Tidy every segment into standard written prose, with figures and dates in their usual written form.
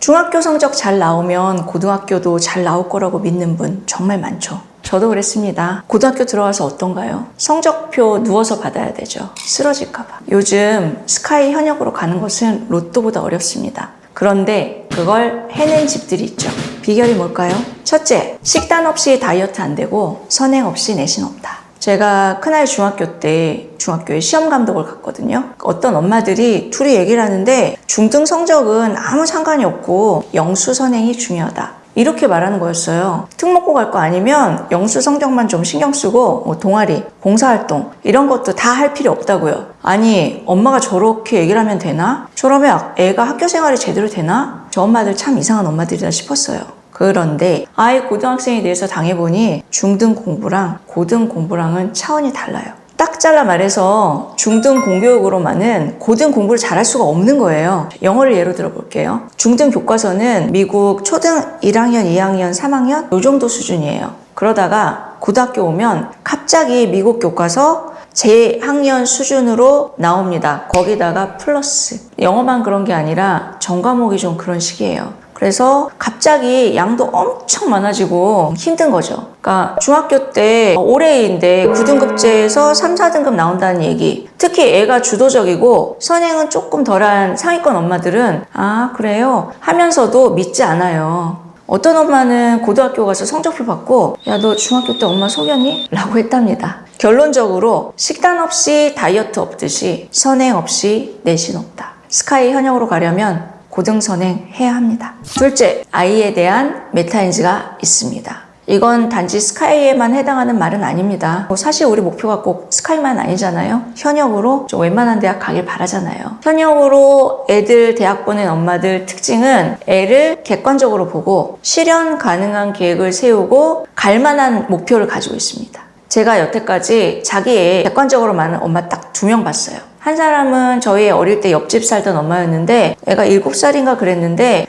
중학교 성적 잘 나오면 고등학교도 잘 나올 거라고 믿는 분 정말 많죠. 저도 그랬습니다. 고등학교 들어가서 어떤가요? 성적표 누워서 받아야 되죠. 쓰러질까 봐. 요즘 스카이 현역으로 가는 것은 로또보다 어렵습니다. 그런데 그걸 해낸 집들이 있죠. 비결이 뭘까요? 첫째, 식단 없이 다이어트 안 되고 선행 없이 내신 없다. 제가 큰아이 중학교 때 중학교에 시험 감독을 갔거든요. 어떤 엄마들이 둘이 얘기를 하는데 중등 성적은 아무 상관이 없고 영수 선행이 중요하다. 이렇게 말하는 거였어요. 특목고 갈 거 아니면 영수 성적만 좀 신경 쓰고 뭐 동아리, 봉사활동 이런 것도 다 할 필요 없다고요. 아니 엄마가 저렇게 얘기를 하면 되나? 저러면 애가 학교 생활이 제대로 되나? 저 엄마들 참 이상한 엄마들이다 싶었어요. 그런데 아이 고등학생에 대해서 당해보니 중등 공부랑 고등 공부랑은 차원이 달라요. 딱 잘라 말해서 중등 공교육으로만은 고등 공부를 잘할 수가 없는 거예요. 영어를 예로 들어볼게요. 중등 교과서는 미국 초등 1학년, 2학년, 3학년 이 정도 수준이에요. 그러다가 고등학교 오면 갑자기 미국 교과서 재학년 수준으로 나옵니다. 거기다가 플러스. 영어만 그런 게 아니라 전 과목이 좀 그런 식이에요. 그래서 갑자기 양도 엄청 많아지고 힘든 거죠. 그러니까 중학교 때 올해인데 9등급제에서 3, 4등급 나온다는 얘기. 특히 애가 주도적이고 선행은 조금 덜한 상위권 엄마들은 아 그래요 하면서도 믿지 않아요. 어떤 엄마는 고등학교 가서 성적표 받고 야 너 중학교 때 엄마 속였니? 라고 했답니다. 결론적으로 식단 없이 다이어트 없듯이 선행 없이 내신 없다. 스카이 현역으로 가려면 고등선행 해야 합니다. 둘째, 아이에 대한 메타인지가 있습니다. 이건 단지 스카이에만 해당하는 말은 아닙니다. 사실 우리 목표가 꼭 스카이만 아니잖아요. 현역으로 좀 웬만한 대학 가길 바라잖아요. 현역으로 애들 대학 보낸 엄마들 특징은 애를 객관적으로 보고 실현 가능한 계획을 세우고 갈 만한 목표를 가지고 있습니다. 제가 여태까지 자기 애 객관적으로 많은 엄마 딱 2명 봤어요. 한 사람은 저희 어릴 때 옆집 살던 엄마였는데 애가 7살인가 그랬는데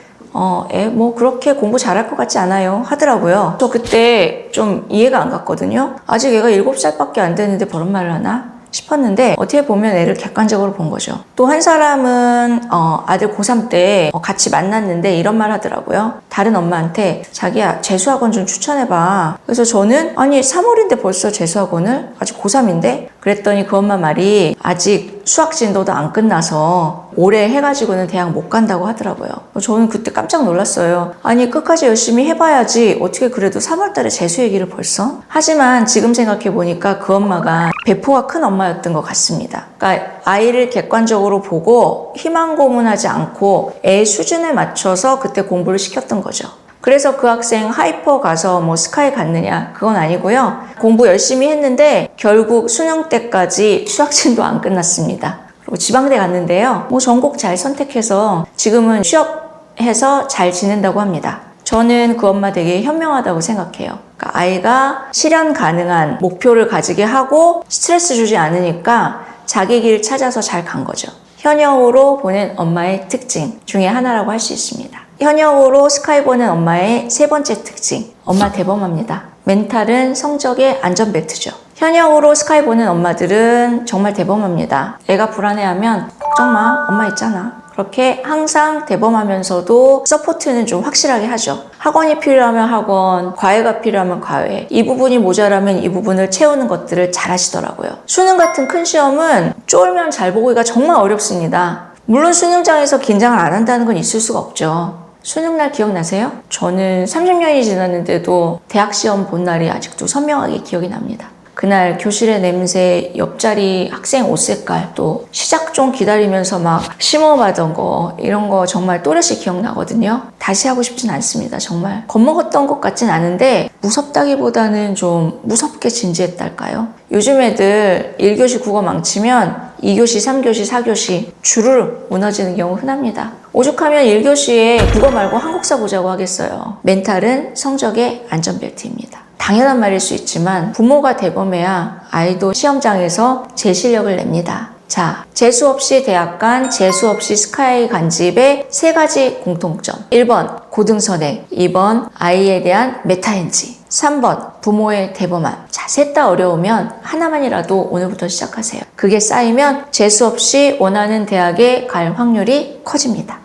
애 뭐 그렇게 공부 잘할 것 같지 않아요 하더라고요. 저 그때 좀 이해가 안 갔거든요. 아직 애가 7살밖에 안 되는데 저런 말을 하나 싶었는데 어떻게 보면 애를 객관적으로 본 거죠. 또 한 사람은 아들 고3 때 같이 만났는데 이런 말 하더라고요. 다른 엄마한테 자기야 재수학원 좀 추천해봐. 그래서 저는 아니 3월인데 벌써 재수학원을? 아직 고3인데? 그랬더니 그 엄마 말이 아직 수학 진도도 안 끝나서 올해 해가지고는 대학 못 간다고 하더라고요. 저는 그때 깜짝 놀랐어요. 아니 끝까지 열심히 해봐야지 어떻게 그래도 3월달에 재수 얘기를 벌써? 하지만 지금 생각해보니까 그 엄마가 배포가 큰 엄마였던 것 같습니다. 그러니까 아이를 객관적으로 보고 희망 고문하지 않고 애 수준에 맞춰서 그때 공부를 시켰던 거죠. 그래서 그 학생 하이퍼 가서 뭐 스카이 갔느냐 그건 아니고요. 공부 열심히 했는데 결국 수능 때까지 수학진도 안 끝났습니다. 그리고 지방대 갔는데요. 뭐 전공 잘 선택해서 지금은 취업해서 잘 지낸다고 합니다. 저는 그 엄마 되게 현명하다고 생각해요. 그러니까 아이가 실현 가능한 목표를 가지게 하고 스트레스 주지 않으니까 자기 길 찾아서 잘 간 거죠. 현역으로 보낸 엄마의 특징 중에 하나라고 할 수 있습니다. 현역으로 스카이 보낸 엄마의 세 번째 특징, 엄마 대범합니다. 멘탈은 성적의 안전벨트죠. 현역으로 스카이 보낸 엄마들은 정말 대범합니다. 애가 불안해하면 걱정 마, 엄마 있잖아. 그렇게 항상 대범하면서도 서포트는 좀 확실하게 하죠. 학원이 필요하면 학원, 과외가 필요하면 과외, 이 부분이 모자라면 이 부분을 채우는 것들을 잘 하시더라고요. 수능 같은 큰 시험은 쫄면 잘 보기가 정말 어렵습니다. 물론 수능장에서 긴장을 안 한다는 건 있을 수가 없죠. 수능날 기억나세요? 저는 30년이 지났는데도 대학시험 본 날이 아직도 선명하게 기억이 납니다. 그날 교실의 냄새, 옆자리 학생 옷 색깔, 또 시작종 기다리면서 막 심호흡하던 거 이런 거 정말 또렷이 기억나거든요. 다시 하고 싶진 않습니다. 정말 겁먹었던 것 같진 않은데 무섭다기보다는 좀 무섭게 진지했달까요? 요즘 애들 1교시 국어 망치면 2교시, 3교시, 4교시 주르륵 무너지는 경우 흔합니다. 오죽하면 1교시에 국어 말고 한국사 보자고 하겠어요. 멘탈은 성적의 안전벨트입니다. 당연한 말일 수 있지만 부모가 대범해야 아이도 시험장에서 제 실력을 냅니다. 자, 재수 없이 대학 간, 재수 없이 스카이 간 집의 세 가지 공통점. 1번 고등선행, 2번 아이에 대한 메타인지, 3번 부모의 대범함. 자, 셋 다 어려우면 하나만이라도 오늘부터 시작하세요. 그게 쌓이면 재수 없이 원하는 대학에 갈 확률이 커집니다.